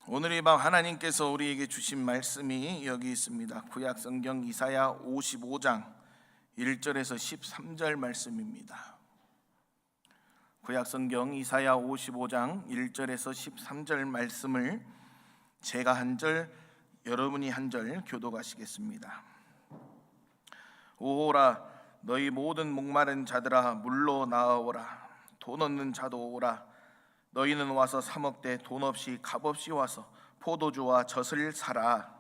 오늘 이 밤 하나님께서 우리에게 주신 말씀이 여기 있습니다. 구약 성경 이사야 55장 1절에서 13절 말씀입니다. 구약 성경 이사야 55장 1절에서 13절 말씀을 제가 한 절, 여러분이 한 절 교독하시겠습니다. 오호라, 너희 모든 목마른 자들아 물로 나아오라. 돈 없는 자도 오라. 너희는 와서 사 먹되 돈 없이 값 없이 와서 포도주와 젖을 사라.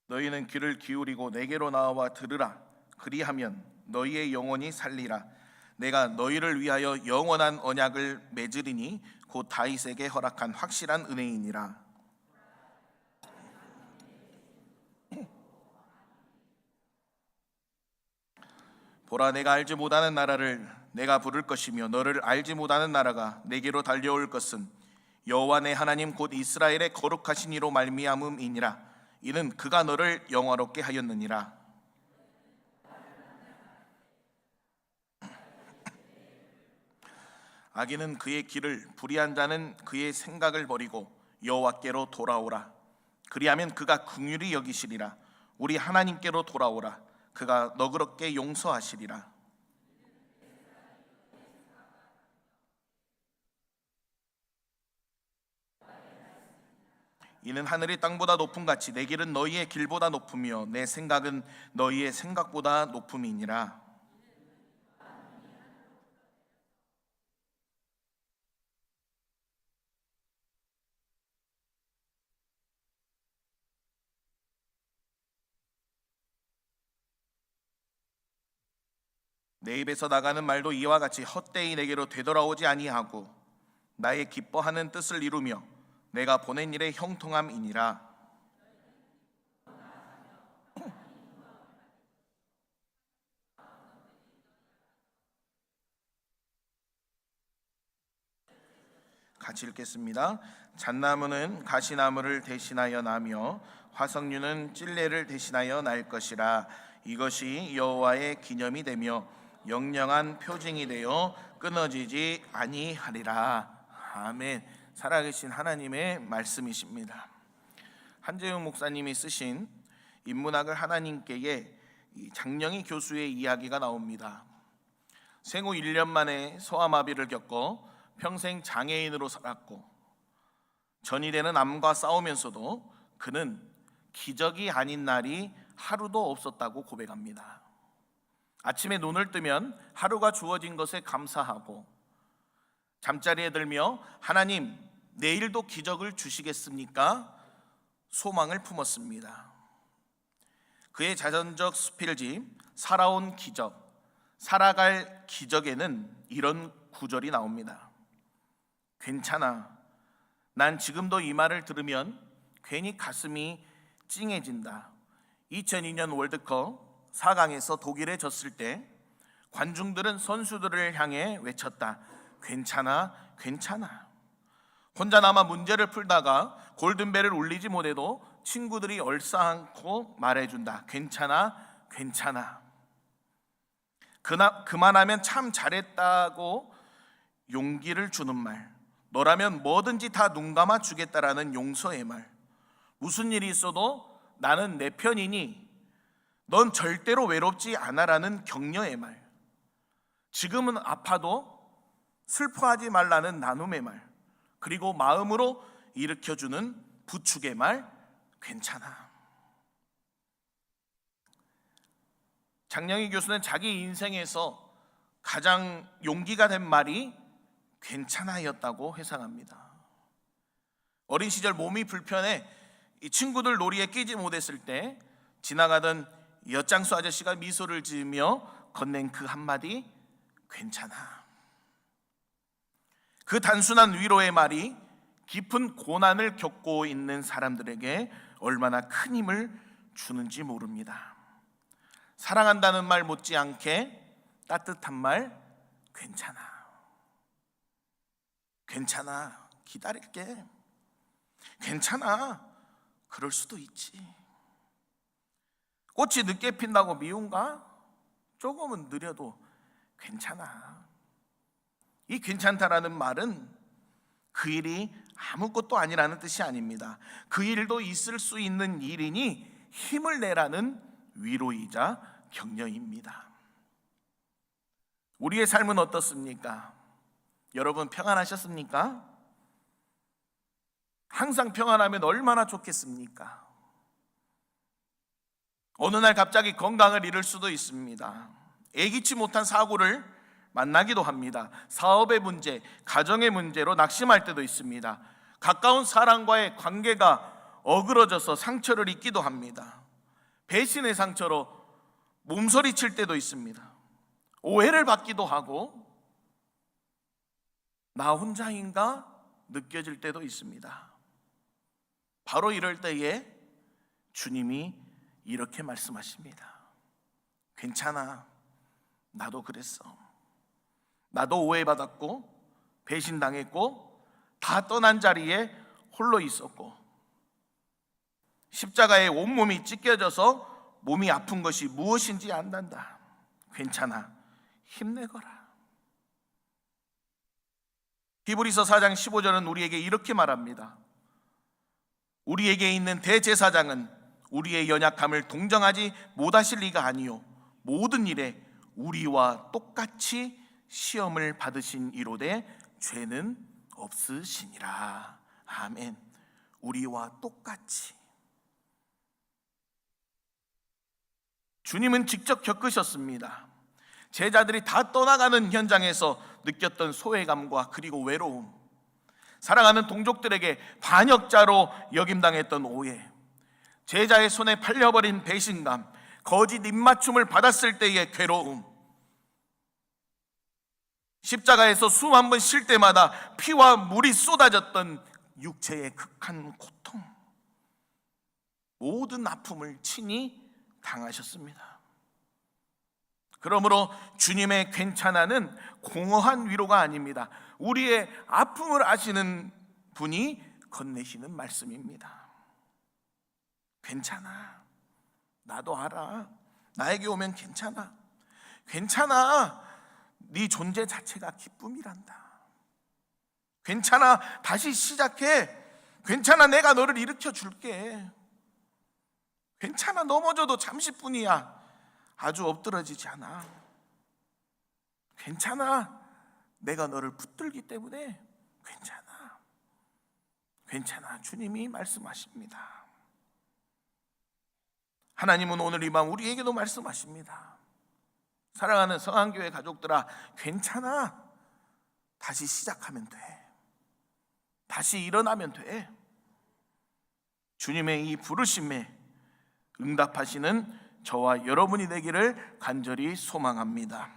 너희는 귀를 기울이고 내게로 나와 들으라. 그리하면 너희의 영혼이 살리라. 내가 너희를 위하여 영원한 언약을 맺으리니 곧 다윗에게 허락한 확실한 은혜이니라. 보라, 내가 알지 못하는 나라를 내가 부를 것이며 너를 알지 못하는 나라가 내게로 달려올 것은 여호와 내 하나님 곧 이스라엘의 거룩하신 이로 말미암음이니라. 이는 그가 너를 영화롭게 하였느니라. 악인은 그의 길을, 불의한 자는 그의 생각을 버리고 여호와께로 돌아오라. 그리하면 그가 긍휼히 여기시리라. 우리 하나님께로 돌아오라. 그가 너그럽게 용서하시리라. 이는 하늘이 땅보다 높음 같이 내 길은 너희의 길보다 높으며 내 생각은 너희의 생각보다 높음이니라. 내 입에서 나가는 말도 이와 같이 헛되이 내게로 되돌아오지 아니하고 나의 기뻐하는 뜻을 이루며 내가 보낸 일의 형통함이니라. 같이 읽겠습니다. 잣나무는 가시나무를 대신하여 나며 화석류는 찔레를 대신하여 날 것이라. 이것이 여호와의 기념이 되며 영영한 표징이 되어 끊어지지 아니하리라. 아멘. 살아계신 하나님의 말씀이십니다. 한재웅 목사님이 쓰신 인문학을 하나님께의 장영희 교수의 이야기가 나옵니다. 생후 1년 만에 소아마비를 겪고 평생 장애인으로 살았고 전이 되는 암과 싸우면서도 그는 기적이 아닌 날이 하루도 없었다고 고백합니다. 아침에 눈을 뜨면 하루가 주어진 것에 감사하고 잠자리에 들며 하나님, 내일도 기적을 주시겠습니까? 소망을 품었습니다. 그의 자전적 수필집 살아온 기적, 살아갈 기적에는 이런 구절이 나옵니다. 괜찮아. 난 지금도 이 말을 들으면 괜히 가슴이 찡해진다. 2002년 월드컵 4강에서 독일에 졌을 때 관중들은 선수들을 향해 외쳤다. 괜찮아, 괜찮아. 혼자 남아 문제를 풀다가 골든벨을 울리지 못해도 친구들이 얼싸안고 말해준다. 괜찮아, 괜찮아. 그만하면 참 잘했다고 용기를 주는 말. 너라면 뭐든지 다 눈 감아 주겠다라는 용서의 말. 무슨 일이 있어도 나는 내 편이니 넌 절대로 외롭지 않아라는 격려의 말. 지금은 아파도 슬퍼하지 말라는 나눔의 말. 그리고 마음으로 일으켜주는 부축의 말. 괜찮아. 장영희 교수는 자기 인생에서 가장 용기가 된 말이 괜찮아였다고 회상합니다. 어린 시절 몸이 불편해 친구들 놀이에 끼지 못했을 때 지나가던 엿장수 아저씨가 미소를 지으며 건넨 그 한마디 괜찮아. 그 단순한 위로의 말이 깊은 고난을 겪고 있는 사람들에게 얼마나 큰 힘을 주는지 모릅니다. 사랑한다는 말 못지않게 따뜻한 말 괜찮아. 괜찮아. 기다릴게. 괜찮아. 그럴 수도 있지. 꽃이 늦게 핀다고 미운가? 조금은 느려도 괜찮아. 이 괜찮다라는 말은 그 일이 아무것도 아니라는 뜻이 아닙니다. 그 일도 있을 수 있는 일이니 힘을 내라는 위로이자 격려입니다. 우리의 삶은 어떻습니까? 여러분 평안하셨습니까? 항상 평안하면 얼마나 좋겠습니까? 어느 날 갑자기 건강을 잃을 수도 있습니다. 예기치 못한 사고를 만나기도 합니다. 사업의 문제, 가정의 문제로 낙심할 때도 있습니다. 가까운 사람과의 관계가 어그러져서 상처를 입기도 합니다. 배신의 상처로 몸서리칠 때도 있습니다. 오해를 받기도 하고 나 혼자인가 느껴질 때도 있습니다. 바로 이럴 때에 주님이 이렇게 말씀하십니다. 괜찮아. 나도 그랬어. 나도 오해받았고 배신당했고 다 떠난 자리에 홀로 있었고 십자가에 온몸이 찢겨져서 몸이 아픈 것이 무엇인지 안단다. 괜찮아. 힘내거라. 히브리서 4장 15절은 우리에게 이렇게 말합니다. 우리에게 있는 대제사장은 우리의 연약함을 동정하지 못하실 리가 아니요 모든 일에 우리와 똑같이 시험을 받으신 이로되 죄는 없으시니라. 아멘. 우리와 똑같이. 주님은 직접 겪으셨습니다. 제자들이 다 떠나가는 현장에서 느꼈던 소외감과 그리고 외로움, 사랑하는 동족들에게 반역자로 여김당했던 오해, 제자의 손에 팔려버린 배신감, 거짓 입맞춤을 받았을 때의 괴로움, 십자가에서 숨 한 번 쉴 때마다 피와 물이 쏟아졌던 육체의 극한 고통, 모든 아픔을 친히 당하셨습니다. 그러므로 주님의 괜찮아는 공허한 위로가 아닙니다. 우리의 아픔을 아시는 분이 건네시는 말씀입니다. 괜찮아. 나도 알아. 나에게 오면 괜찮아. 괜찮아. 네 존재 자체가 기쁨이란다. 괜찮아. 다시 시작해. 괜찮아. 내가 너를 일으켜 줄게. 괜찮아. 넘어져도 잠시뿐이야. 아주 엎드러지지 않아. 괜찮아. 내가 너를 붙들기 때문에 괜찮아. 괜찮아. 주님이 말씀하십니다. 하나님은 오늘 이 밤 우리에게도 말씀하십니다. 사랑하는 성안교회 가족들아, 괜찮아. 다시 시작하면 돼. 다시 일어나면 돼. 주님의 이 부르심에 응답하시는 저와 여러분이 되기를 간절히 소망합니다.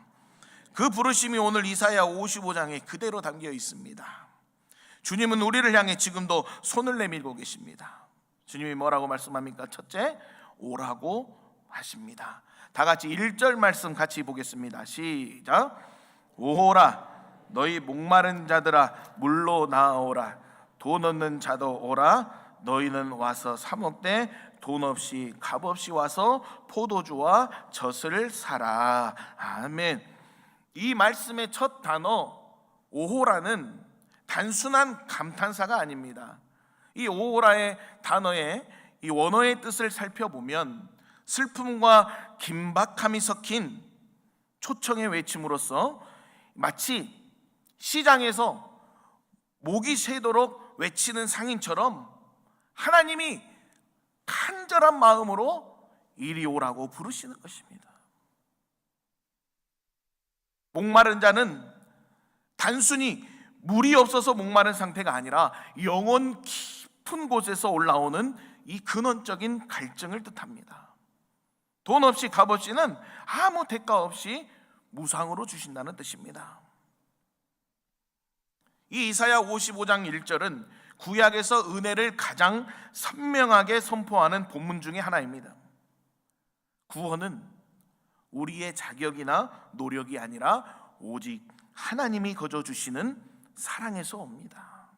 그 부르심이 오늘 이사야 55장에 그대로 담겨 있습니다. 주님은 우리를 향해 지금도 손을 내밀고 계십니다. 주님이 뭐라고 말씀합니까? 첫째, 오라고 하십니다. 다 같이 1절 말씀 같이 보겠습니다. 시작. 오라 너희 목마른 자들아 물로 나아오라. 돈 없는 자도 오라. 너희는 와서 사 먹되 돈 없이 값 없이 와서 포도주와 젖을 사라. 아멘. 이 말씀의 첫 단어 오호라는 단순한 감탄사가 아닙니다. 이 오호라의 단어의 이 원어의 뜻을 살펴보면 슬픔과 긴박함이 섞인 초청의 외침으로써 마치 시장에서 목이 새도록 외치는 상인처럼 하나님이 간절한 마음으로 이리 오라고 부르시는 것입니다. 목마른 자는 단순히 물이 없어서 목마른 상태가 아니라 영혼 깊은 곳에서 올라오는 이 근원적인 갈증을 뜻합니다. 돈 없이 값 없이는 아무 대가 없이 무상으로 주신다는 뜻입니다. 이 이사야 55장 1절은 구약에서 은혜를 가장 선명하게 선포하는 본문 중에 하나입니다. 구원은 우리의 자격이나 노력이 아니라 오직 하나님이 거저 주시는 사랑에서 옵니다.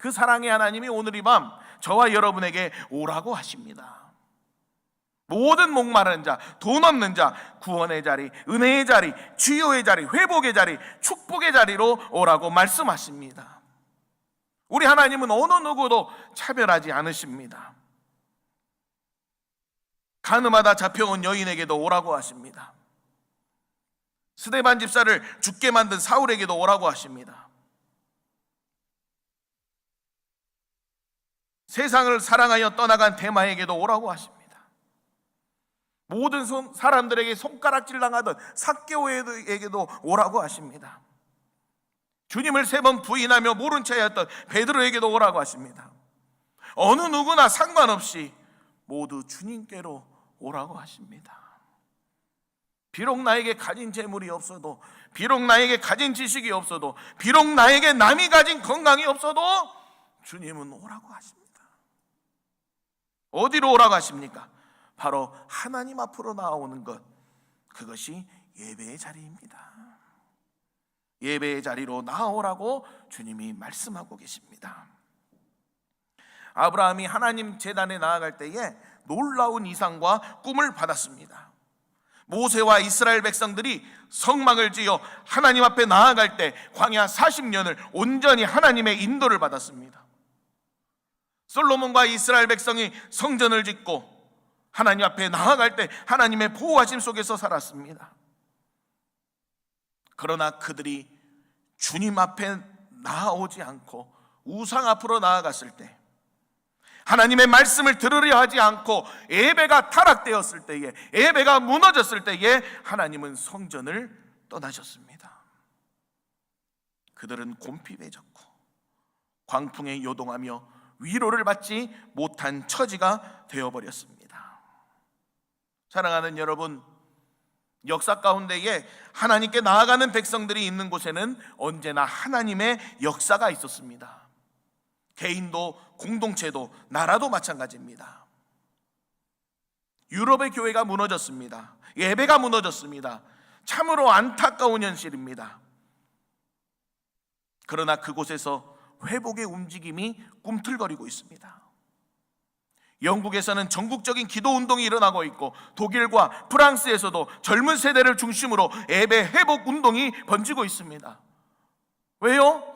그 사랑의 하나님이 오늘 이 밤 저와 여러분에게 오라고 하십니다. 모든 목마른 자, 돈 없는 자, 구원의 자리, 은혜의 자리, 치유의 자리, 회복의 자리, 축복의 자리로 오라고 말씀하십니다. 우리 하나님은 어느 누구도 차별하지 않으십니다. 가늠하다 잡혀온 여인에게도 오라고 하십니다. 스데반 집사를 죽게 만든 사울에게도 오라고 하십니다. 세상을 사랑하여 떠나간 데마에게도 오라고 하십니다. 모든 사람들에게 손가락질 당하던 삭개오에게도 오라고 하십니다. 주님을 3번 부인하며 모른 채였던 베드로에게도 오라고 하십니다. 어느 누구나 상관없이 모두 주님께로 오라고 하십니다. 비록 나에게 가진 재물이 없어도, 비록 나에게 가진 지식이 없어도, 비록 나에게 남이 가진 건강이 없어도 주님은 오라고 하십니다. 어디로 오라고 하십니까? 바로 하나님 앞으로 나오는 것, 그것이 예배의 자리입니다. 예배의 자리로 나오라고 주님이 말씀하고 계십니다. 아브라함이 하나님 제단에 나아갈 때에 놀라운 이상과 꿈을 받았습니다. 모세와 이스라엘 백성들이 성막을 지어 하나님 앞에 나아갈 때 광야 40년을 온전히 하나님의 인도를 받았습니다. 솔로몬과 이스라엘 백성이 성전을 짓고 하나님 앞에 나아갈 때 하나님의 보호하심 속에서 살았습니다. 그러나 그들이 주님 앞에 나아오지 않고 우상 앞으로 나아갔을 때, 하나님의 말씀을 들으려 하지 않고 예배가 타락되었을 때에, 예배가 무너졌을 때에 하나님은 성전을 떠나셨습니다. 그들은 곰핍해졌고 광풍에 요동하며 위로를 받지 못한 처지가 되어버렸습니다. 사랑하는 여러분, 역사 가운데에 하나님께 나아가는 백성들이 있는 곳에는 언제나 하나님의 역사가 있었습니다. 개인도 공동체도 나라도 마찬가지입니다. 유럽의 교회가 무너졌습니다. 예배가 무너졌습니다. 참으로 안타까운 현실입니다. 그러나 그곳에서 회복의 움직임이 꿈틀거리고 있습니다. 영국에서는 전국적인 기도 운동이 일어나고 있고, 독일과 프랑스에서도 젊은 세대를 중심으로 예배 회복 운동이 번지고 있습니다. 왜요?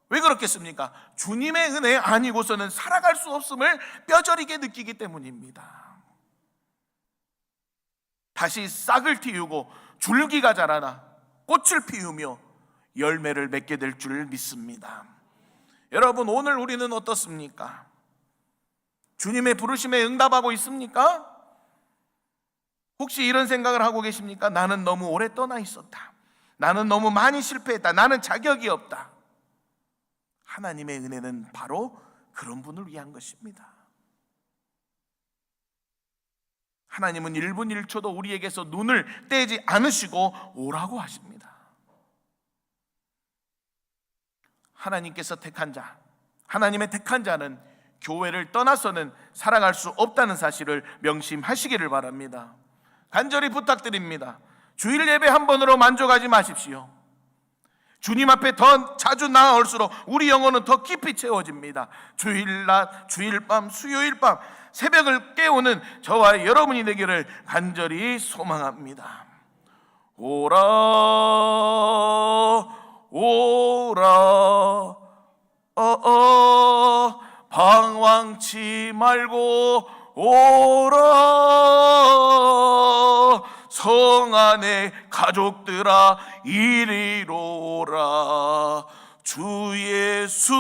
왜 그렇겠습니까? 주님의 은혜 아니고서는 살아갈 수 없음을 뼈저리게 느끼기 때문입니다. 다시 싹을 틔우고 줄기가 자라나 꽃을 피우며 열매를 맺게 될 줄 믿습니다. 여러분, 오늘 우리는 어떻습니까? 주님의 부르심에 응답하고 있습니까? 혹시 이런 생각을 하고 계십니까? 나는 너무 오래 떠나 있었다. 나는 너무 많이 실패했다. 나는 자격이 없다. 하나님의 은혜는 바로 그런 분을 위한 것입니다. 하나님은 1분 1초도 우리에게서 눈을 떼지 않으시고 오라고 하십니다. 하나님께서 택한 자, 하나님의 택한 자는 교회를 떠나서는 살아갈 수 없다는 사실을 명심하시기를 바랍니다. 간절히 부탁드립니다. 주일 예배 한 번으로 만족하지 마십시오. 주님 앞에 더 자주 나아올수록 우리 영혼은 더 깊이 채워집니다. 주일 낮, 주일 밤, 수요일 밤 새벽을 깨우는 저와 여러분이 되기를 간절히 소망합니다. 오라 오라 방황치 말고 오라. 성 안의 가족들아 이리로 오라. 주 예수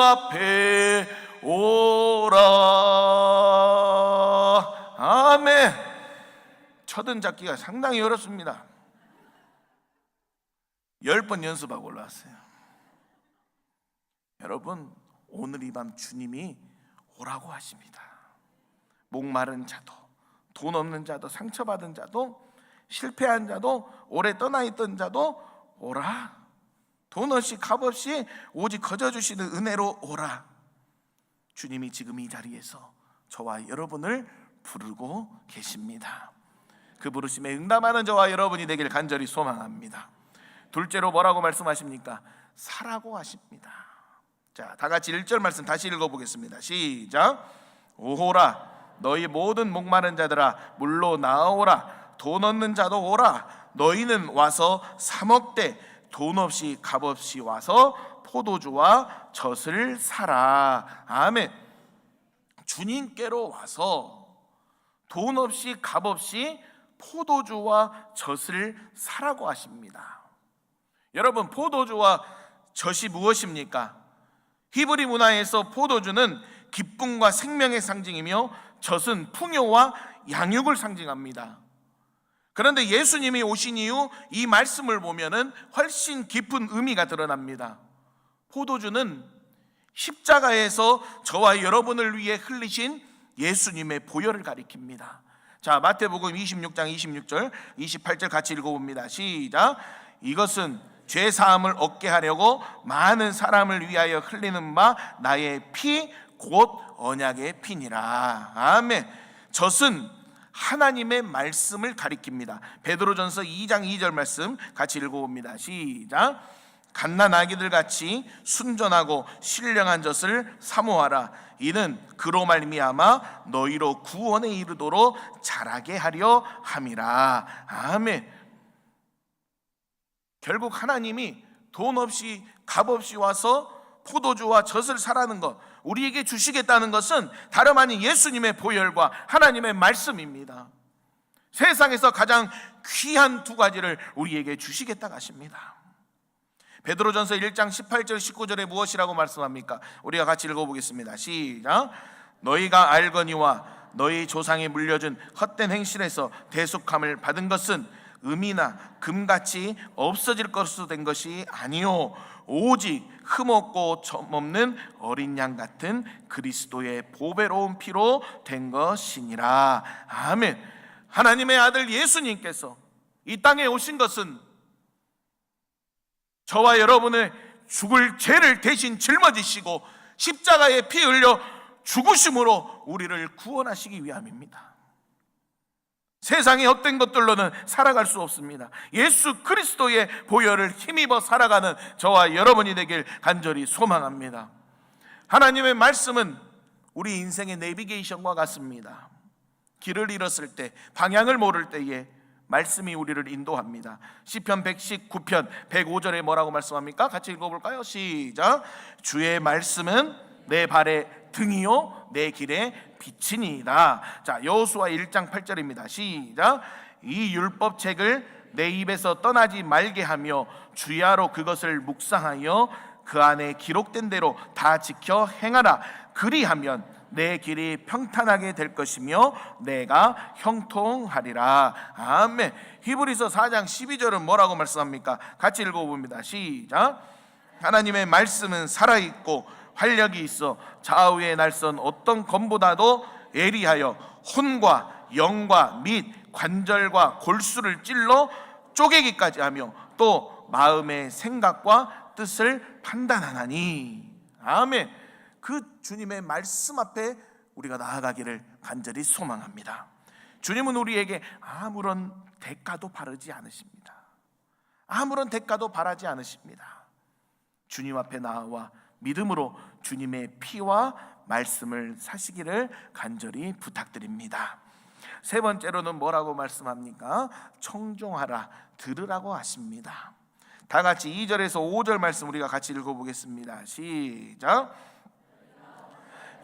앞에 오라. 아멘. 첫은 잡기가 상당히 어렵습니다. 10번 연습하고 올라왔어요. 여러분, 오늘 이 밤 주님이 오라고 하십니다. 목마른 자도, 돈 없는 자도, 상처받은 자도, 실패한 자도, 오래 떠나 있던 자도 오라. 돈 없이 값 없이 오직 거저주시는 은혜로 오라. 주님이 지금 이 자리에서 저와 여러분을 부르고 계십니다. 그 부르심에 응답하는 저와 여러분이 되길 간절히 소망합니다. 둘째로 뭐라고 말씀하십니까? 사라고 하십니다. 자, 다 같이 1절 말씀 다시 읽어보겠습니다. 시작. 오호라 너희 모든 목마른 자들아 물로 나오라. 돈 없는 자도 오라. 너희는 와서 사 먹되 돈 없이 값 없이 와서 포도주와 젖을 사라. 아멘. 주님께로 와서 돈 없이 값 없이 포도주와 젖을 사라고 하십니다. 여러분, 포도주와 젖이 무엇입니까? 히브리 문화에서 포도주는 기쁨과 생명의 상징이며 젖은 풍요와 양육을 상징합니다. 그런데 예수님이 오신 이후 이 말씀을 보면은 훨씬 깊은 의미가 드러납니다. 포도주는 십자가에서 저와 여러분을 위해 흘리신 예수님의 보혈을 가리킵니다. 자, 마태복음 26장 26절 28절 같이 읽어봅니다. 시작. 이것은 죄 사함을 얻게 하려고 많은 사람을 위하여 흘리는 바 나의 피 곧 언약의 피니라. 아멘. 젖은 하나님의 말씀을 가리킵니다. 베드로전서 2장 2절 말씀 같이 읽어봅니다. 시작. 갓난 아기들 같이 순전하고 신령한 젖을 사모하라. 이는 그로 말미암아 너희로 구원에 이르도록 자라게 하려 함이라. 아멘. 결국 하나님이 돈 없이 값 없이 와서 포도주와 젖을 사라는 것, 우리에게 주시겠다는 것은 다름 아닌 예수님의 보혈과 하나님의 말씀입니다. 세상에서 가장 귀한 두 가지를 우리에게 주시겠다고 하십니다. 베드로전서 1장 18절 19절에 무엇이라고 말씀합니까? 우리가 같이 읽어보겠습니다. 시작. 너희가 알거니와 너희 조상이 물려준 헛된 행실에서 대속함을 받은 것은 금이나 금같이 없어질 것으로 된 것이 아니요 오직 흠없고 점없는 어린 양 같은 그리스도의 보배로운 피로 된 것이니라. 아멘. 하나님의 아들 예수님께서 이 땅에 오신 것은 저와 여러분의 죽을 죄를 대신 짊어지시고 십자가에 피 흘려 죽으심으로 우리를 구원하시기 위함입니다. 세상의 헛된 것들로는 살아갈 수 없습니다. 예수 그리스도의 보혈을 힘입어 살아가는 저와 여러분이 되길 간절히 소망합니다. 하나님의 말씀은 우리 인생의 내비게이션과 같습니다. 길을 잃었을 때, 방향을 모를 때에 말씀이 우리를 인도합니다. 시편 119편 105절에 뭐라고 말씀합니까? 같이 읽어볼까요? 시작. 주의 말씀은 내 발의 등이요 내 길의 빛이니이다. 자, 여호수아 1장 8절입니다. 시작. 이 율법책을 내 입에서 떠나지 말게 하며 주야로 그것을 묵상하여 그 안에 기록된 대로 다 지켜 행하라. 그리하면 내 길이 평탄하게 될 것이며 내가 형통하리라. 아멘. 히브리서 4장 12절은 뭐라고 말씀합니까? 같이 읽어봅니다. 시작. 하나님의 말씀은 살아있고 활력이 있어 좌우의 날선 어떤 검보다도 예리하여 혼과 영과 및 관절과 골수를 찔러 쪼개기까지 하며 또 마음의 생각과 뜻을 판단하나니. 아멘. 그 주님의 말씀 앞에 우리가 나아가기를 간절히 소망합니다. 주님은 우리에게 아무런 대가도 바라지 않으십니다. 아무런 대가도 바라지 않으십니다. 주님 앞에 나와 믿음으로 주님의 피와 말씀을 사시기를 간절히 부탁드립니다. 세 번째로는 뭐라고 말씀합니까? 청종하라, 들으라고 하십니다. 다 같이 2절에서 5절 말씀 우리가 같이 읽어보겠습니다. 시작.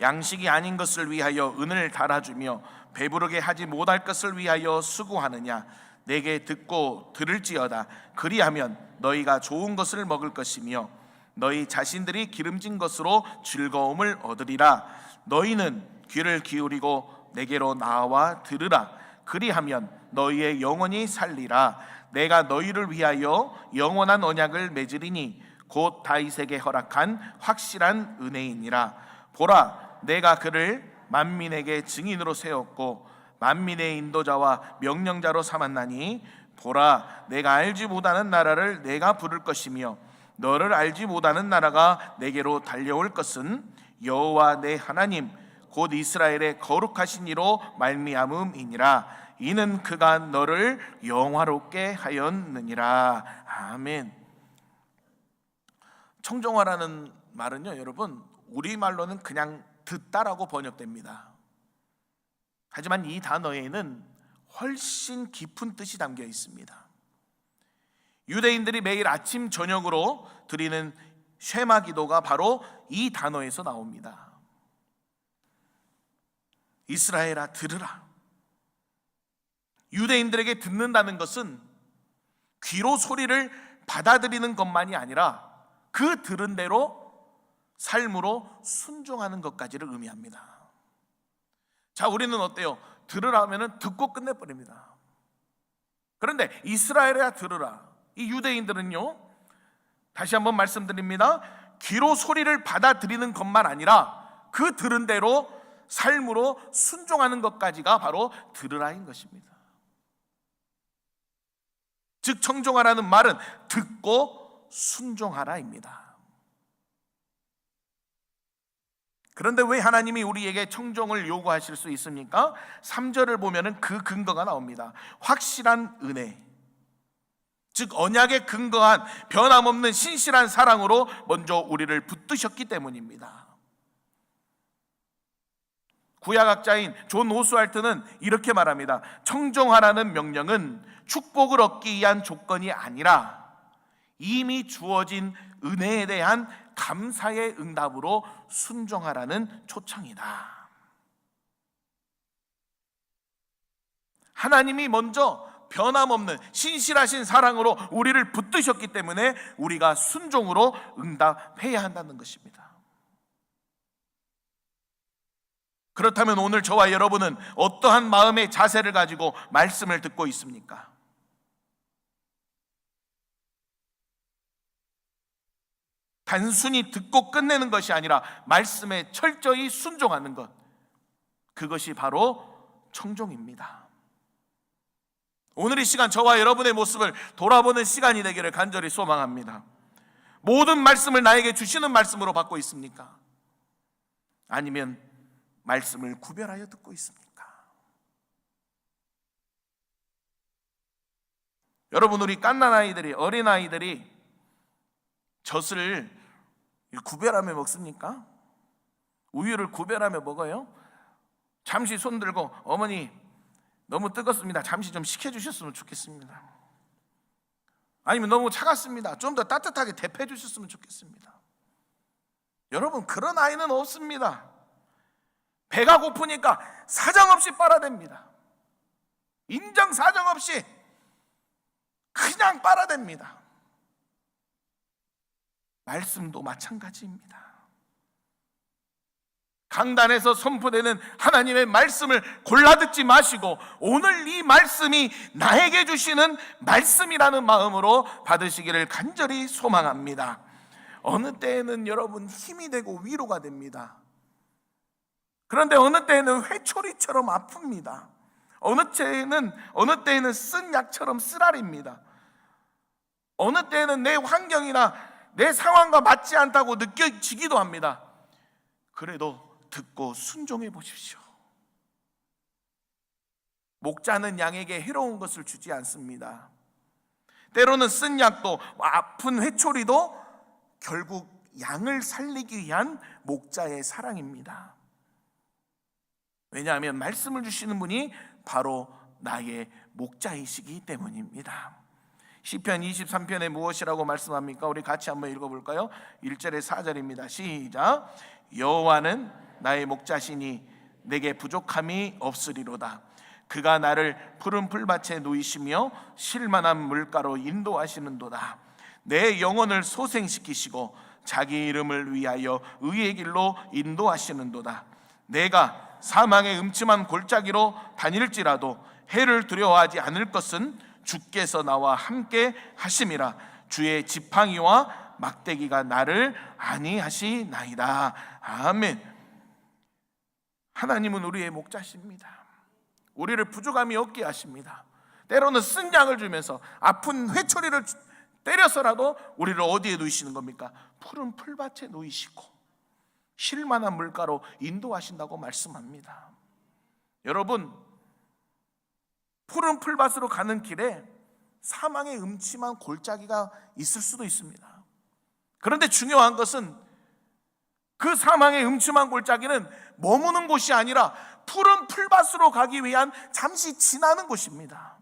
양식이 아닌 것을 위하여 은을 달아주며 배부르게 하지 못할 것을 위하여 수고하느냐. 내게 듣고 들을지어다. 그리하면 너희가 좋은 것을 먹을 것이며 너희 자신들이 기름진 것으로 즐거움을 얻으리라. 너희는 귀를 기울이고 내게로 나와 들으라. 그리하면 너희의 영혼이 살리라. 내가 너희를 위하여 영원한 언약을 맺으리니 곧 다윗에게 허락한 확실한 은혜이니라. 보라, 내가 그를 만민에게 증인으로 세웠고 만민의 인도자와 명령자로 삼았나니 보라, 내가 알지 못하는 나라를 내가 부를 것이며 너를 알지 못하는 나라가 내게로 달려올 것은 여호와 내 하나님 곧 이스라엘의 거룩하신 이로 말미암음이니라. 이는 그가 너를 영화롭게 하였느니라. 아멘. 청정화라는 말은요, 여러분, 우리말로는 그냥 듣다라고 번역됩니다. 하지만 이 단어에는 훨씬 깊은 뜻이 담겨 있습니다. 유대인들이 매일 아침 저녁으로 드리는 쉐마 기도가 바로 이 단어에서 나옵니다. 이스라엘아, 들으라. 유대인들에게 듣는다는 것은 귀로 소리를 받아들이는 것만이 아니라 그 들은 대로 삶으로 순종하는 것까지를 의미합니다. 자, 우리는 어때요? 들으라 하면은 듣고 끝내버립니다. 그런데 이스라엘이야 들으라. 이 유대인들은요, 다시 한번 말씀드립니다. 귀로 소리를 받아들이는 것만 아니라 그 들은 대로 삶으로 순종하는 것까지가 바로 들으라인 것입니다. 즉 청종하라는 말은 듣고 순종하라입니다. 그런데 왜 하나님이 우리에게 청종을 요구하실 수 있습니까? 3절을 보면은 그 근거가 나옵니다. 확실한 은혜, 즉 언약에 근거한 변함없는 신실한 사랑으로 먼저 우리를 붙드셨기 때문입니다. 구약학자인 존 오스왈트는 이렇게 말합니다. 청종하라는 명령은 축복을 얻기 위한 조건이 아니라 이미 주어진 은혜에 대한 감사의 응답으로 순종하라는 초청이다. 하나님이 먼저 변함없는 신실하신 사랑으로 우리를 붙드셨기 때문에 우리가 순종으로 응답해야 한다는 것입니다. 그렇다면 오늘 저와 여러분은 어떠한 마음의 자세를 가지고 말씀을 듣고 있습니까? 단순히 듣고 끝내는 것이 아니라 말씀에 철저히 순종하는 것, 그것이 바로 청종입니다. 오늘 이 시간 저와 여러분의 모습을 돌아보는 시간이 되기를 간절히 소망합니다. 모든 말씀을 나에게 주시는 말씀으로 받고 있습니까? 아니면 말씀을 구별하여 듣고 있습니까? 여러분, 우리 갓난아이들이, 어린아이들이 젖을 구별하며 먹습니까? 우유를 구별하며 먹어요? 잠시 손 들고 어머니 너무 뜨겁습니다. 잠시 좀 식혀주셨으면 좋겠습니다. 아니면 너무 차갑습니다. 좀 더 따뜻하게 데펴 주셨으면 좋겠습니다. 여러분, 그런 아이는 없습니다. 배가 고프니까 사정없이 빨아댑니다. 인정 사정 없이 그냥 빨아댑니다. 말씀도 마찬가지입니다. 강단에서 선포되는 하나님의 말씀을 골라 듣지 마시고 오늘 이 말씀이 나에게 주시는 말씀이라는 마음으로 받으시기를 간절히 소망합니다. 어느 때에는 여러분 힘이 되고 위로가 됩니다. 그런데 어느 때에는 회초리처럼 아픕니다. 어느 때에는 쓴 약처럼 쓰라립니다. 어느 때에는 내 환경이나 내 상황과 맞지 않다고 느껴지기도 합니다. 그래도 듣고 순종해 보십시오. 목자는 양에게 해로운 것을 주지 않습니다. 때로는 쓴 약도 아픈 회초리도 결국 양을 살리기 위한 목자의 사랑입니다. 왜냐하면 말씀을 주시는 분이 바로 나의 목자이시기 때문입니다. 시편 23편에 무엇이라고 말씀합니까? 우리 같이 한번 읽어볼까요? 1절에 4절입니다. 시작. 여호와는 나의 목자시니 내게 부족함이 없으리로다. 그가 나를 푸른 풀밭에 누이시며 쉴만한 물가로 인도하시는도다. 내 영혼을 소생시키시고 자기 이름을 위하여 의의 길로 인도하시는도다. 내가 사망의 음침한 골짜기로 다닐지라도 해를 두려워하지 않을 것은 주께서 나와 함께 하심이라. 주의 지팡이와 막대기가 나를 안위하시나이다. 아멘. 하나님은 우리의 목자십니다. 우리를 부족함이 없게 하십니다. 때로는 쓴 약을 주면서 아픈 회초리를 때려서라도 우리를 어디에 놓이시는 겁니까? 푸른 풀밭에 놓이시고 쉴만한 물가로 인도하신다고 말씀합니다. 여러분, 푸른 풀밭으로 가는 길에 사망의 음침한 골짜기가 있을 수도 있습니다. 그런데 중요한 것은 그 사망의 음침한 골짜기는 머무는 곳이 아니라 푸른 풀밭으로 가기 위한 잠시 지나는 곳입니다.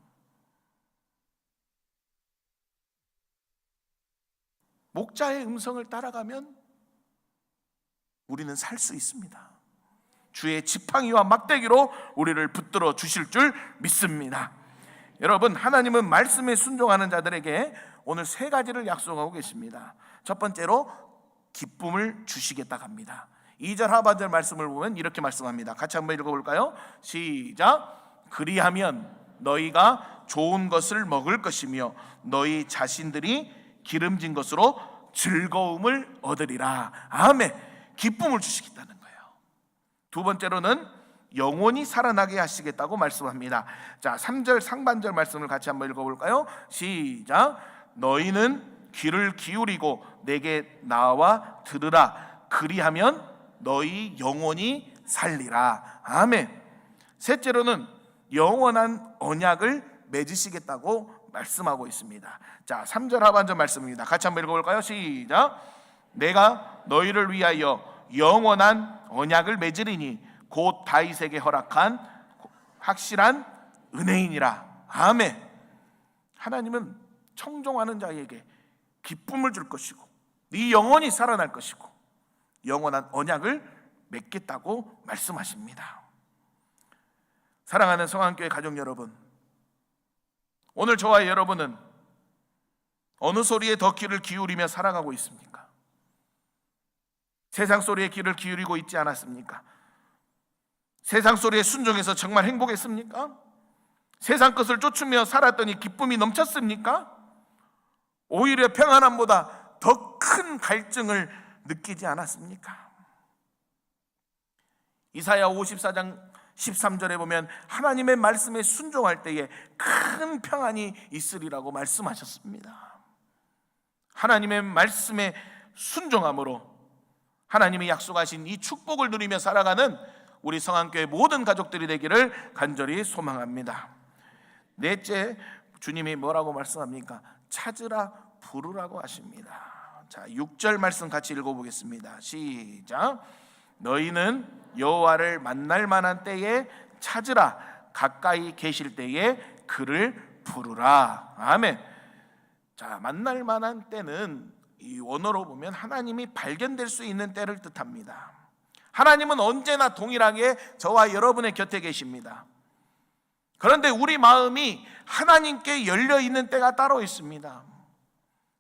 목자의 음성을 따라가면 우리는 살 수 있습니다. 주의 지팡이와 막대기로 우리를 붙들어 주실 줄 믿습니다. 여러분, 하나님은 말씀에 순종하는 자들에게 오늘 세 가지를 약속하고 계십니다. 첫 번째로 기쁨을 주시겠다 합니다. 2절 하반절 말씀을 보면 이렇게 말씀합니다. 같이 한번 읽어볼까요? 시작. 그리하면 너희가 좋은 것을 먹을 것이며 너희 자신들이 기름진 것으로 즐거움을 얻으리라. 아멘. 기쁨을 주시겠다는 거예요. 두 번째로는 영원히 살아나게 하시겠다고 말씀합니다. 자, 3절 상반절 말씀을 같이 한번 읽어볼까요? 시작. 너희는 귀를 기울이고 내게 나와 들으라. 그리하면 너희 영원히 살리라. 아멘. 셋째로는 영원한 언약을 맺으시겠다고 말씀하고 있습니다. 자, 3절 하반절 말씀입니다. 같이 한번 읽어볼까요? 시작. 내가 너희를 위하여 영원한 언약을 맺으리니 곧 다윗에게 허락한 확실한 은혜이니라. 아멘. 하나님은 청종하는 자에게 기쁨을 줄 것이고 네 영원히 살아날 것이고 영원한 언약을 맺겠다고 말씀하십니다. 사랑하는 성안교회 가족 여러분, 오늘 저와 여러분은 어느 소리에 더 귀를 기울이며 살아가고 있습니까? 세상 소리에 귀를 기울이고 있지 않았습니까? 세상 소리에 순종해서 정말 행복했습니까? 세상 것을 쫓으며 살았더니 기쁨이 넘쳤습니까? 오히려 평안함보다 더 큰 갈증을 느끼지 않았습니까? 이사야 54장 13절에 보면 하나님의 말씀에 순종할 때에 큰 평안이 있으리라고 말씀하셨습니다. 하나님의 말씀에 순종함으로 하나님이 약속하신 이 축복을 누리며 살아가는 우리 성안교회 모든 가족들이 되기를 간절히 소망합니다. 넷째, 주님이 뭐라고 말씀합니까? 찾으라 부르라고 하십니다. 자, 6절 말씀 같이 읽어보겠습니다. 시작. 너희는 여호와를 만날 만한 때에 찾으라. 가까이 계실 때에 그를 부르라. 아멘. 자, 만날 만한 때는 이 원어로 보면 하나님이 발견될 수 있는 때를 뜻합니다. 하나님은 언제나 동일하게 저와 여러분의 곁에 계십니다. 그런데 우리 마음이 하나님께 열려 있는 때가 따로 있습니다.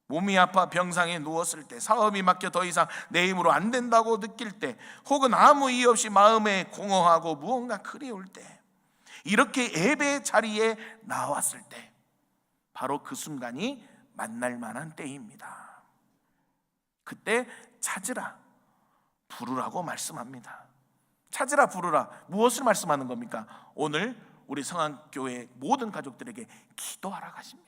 몸이 아파 병상에 누웠을 때, 사업이 막혀 더 이상 내 힘으로 안 된다고 느낄 때, 혹은 아무 이유 없이 마음에 공허하고 무언가 그리울 때, 이렇게 예배의 자리에 나왔을 때 바로 그 순간이 만날 만한 때입니다. 그때 찾으라 부르라고 말씀합니다. 찾으라 부르라, 무엇을 말씀하는 겁니까? 오늘 우리 성안교회 모든 가족들에게 기도하라 하십니다.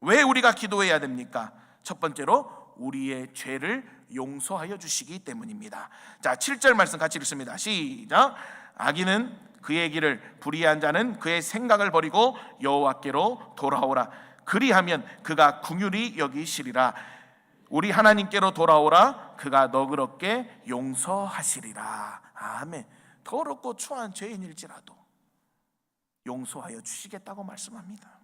왜 우리가 기도해야 됩니까? 첫 번째로 우리의 죄를 용서하여 주시기 때문입니다. 자, 7절 말씀 같이 읽습니다. 시작. 악인은 그의 길을, 불의한 자는 그의 생각을 버리고 여호와께로 돌아오라. 그리하면 그가 긍휼히 여기시리라. 우리 하나님께로 돌아오라. 그가 너그럽게 용서하시리라. 아멘. 더럽고 추한 죄인일지라도 용서하여 주시겠다고 말씀합니다.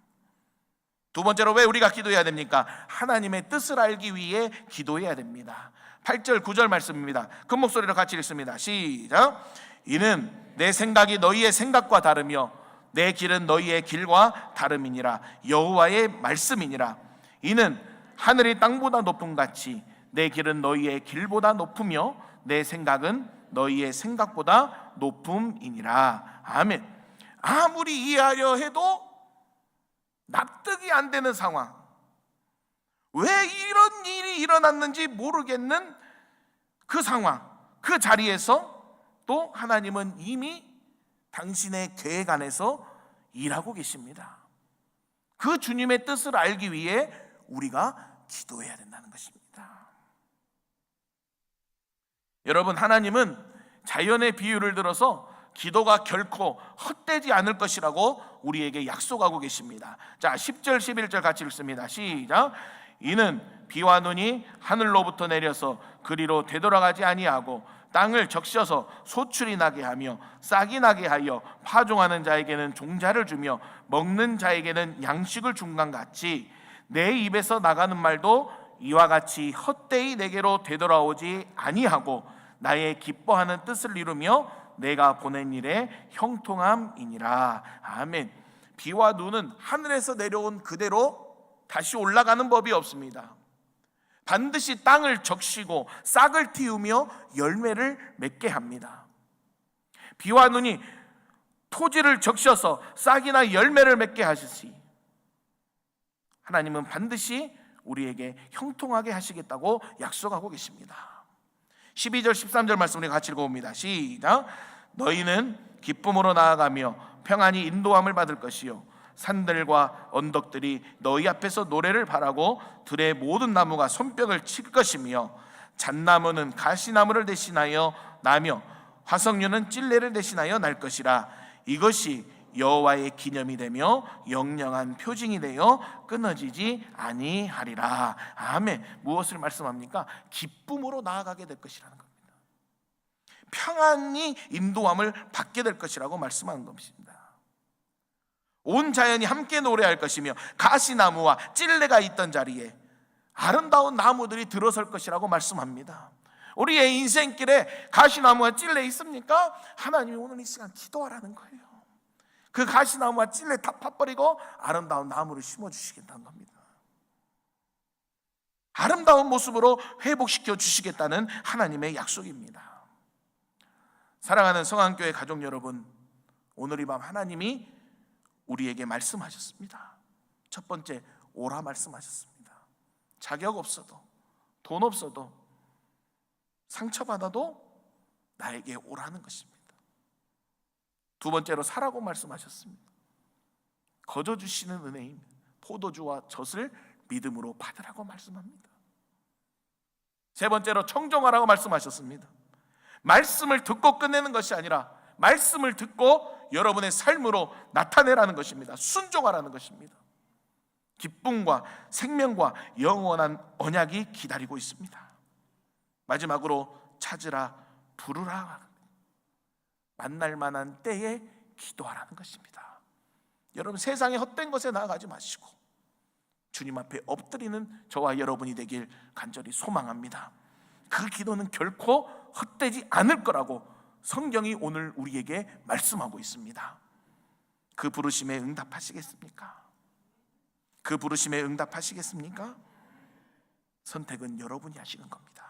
두 번째로 왜 우리가 기도해야 됩니까? 하나님의 뜻을 알기 위해 기도해야 됩니다. 8절 9절 말씀입니다. 큰 목소리로 같이 읽습니다. 시작. 이는 내 생각이 너희의 생각과 다르며 내 길은 너희의 길과 다름이니라. 여호와의 말씀이니라. 이는 하늘이 땅보다 높음 같이 내 길은 너희의 길보다 높으며 내 생각은 너희의 생각보다 높음이니라. 아멘. 아무리 이해하려 해도 납득이 안 되는 상황, 왜 이런 일이 일어났는지 모르겠는 그 상황, 그 자리에서 또 하나님은 이미 당신의 계획 안에서 일하고 계십니다. 그 주님의 뜻을 알기 위해 우리가 기도해야 된다는 것입니다. 여러분, 하나님은 자연의 비유를 들어서 기도가 결코 헛되지 않을 것이라고 우리에게 약속하고 계십니다. 자, 10절 11절 같이 읽습니다. 시작. 이는 비와 눈이 하늘로부터 내려서 그리로 되돌아가지 아니하고 땅을 적셔서 소출이 나게 하며 싹이 나게 하여 파종하는 자에게는 종자를 주며 먹는 자에게는 양식을 준 것 같이 내 입에서 나가는 말도 이와 같이 헛되이 내게로 되돌아오지 아니하고 나의 기뻐하는 뜻을 이루며 내가 보낸 일에 형통함이니라. 아멘. 비와 눈은 하늘에서 내려온 그대로 다시 올라가는 법이 없습니다. 반드시 땅을 적시고 싹을 틔우며 열매를 맺게 합니다. 비와 눈이 토지를 적셔서 싹이나 열매를 맺게 하시지 하나님은 반드시 우리에게 형통하게 하시겠다고 약속하고 계십니다. 12절 13절 말씀 우리 같이 읽어봅니다. 시작. 너희는 기쁨으로 나아가며 평안히 인도함을 받을 것이요 산들과 언덕들이 너희 앞에서 노래를 바라고 들의 모든 나무가 손뼉을 칠 것이며 잣나무는 가시나무를 대신하여 나며 화석류는 찔레를 대신하여 날 것이라. 이것이 여호와의 기념이 되며 영영한 표징이 되어 끊어지지 아니하리라. 아멘. 무엇을 말씀합니까? 기쁨으로 나아가게 될 것이라는 겁니다. 평안히 인도함을 받게 될 것이라고 말씀하는 것입니다. 온 자연이 함께 노래할 것이며 가시나무와 찔레가 있던 자리에 아름다운 나무들이 들어설 것이라고 말씀합니다. 우리의 인생길에 가시나무와 찔레 있습니까? 하나님이 오늘 이 시간 기도하라는 거예요. 그 가시나무와 찔레 다 파버리고 아름다운 나무를 심어주시겠다는 겁니다. 아름다운 모습으로 회복시켜 주시겠다는 하나님의 약속입니다. 사랑하는 성안교회 가족 여러분, 오늘 이 밤 하나님이 우리에게 말씀하셨습니다. 첫 번째, 오라 말씀하셨습니다. 자격 없어도, 돈 없어도, 상처받아도 나에게 오라는 것입니다. 두 번째로, 사라고 말씀하셨습니다. 거저 주시는 은혜인 포도주와 젖을 믿음으로 받으라고 말씀합니다. 세 번째로, 청종하라고 말씀하셨습니다. 말씀을 듣고 끝내는 것이 아니라 말씀을 듣고 여러분의 삶으로 나타내라는 것입니다. 순종하라는 것입니다. 기쁨과 생명과 영원한 언약이 기다리고 있습니다. 마지막으로, 찾으라, 부르라, 만날 만한 때에 기도하라는 것입니다. 여러분, 세상의 헛된 것에 나아가지 마시고 주님 앞에 엎드리는 저와 여러분이 되길 간절히 소망합니다. 그 기도는 결코 헛되지 않을 거라고 성경이 오늘 우리에게 말씀하고 있습니다. 그 부르심에 응답하시겠습니까? 그 부르심에 응답하시겠습니까? 선택은 여러분이 하시는 겁니다.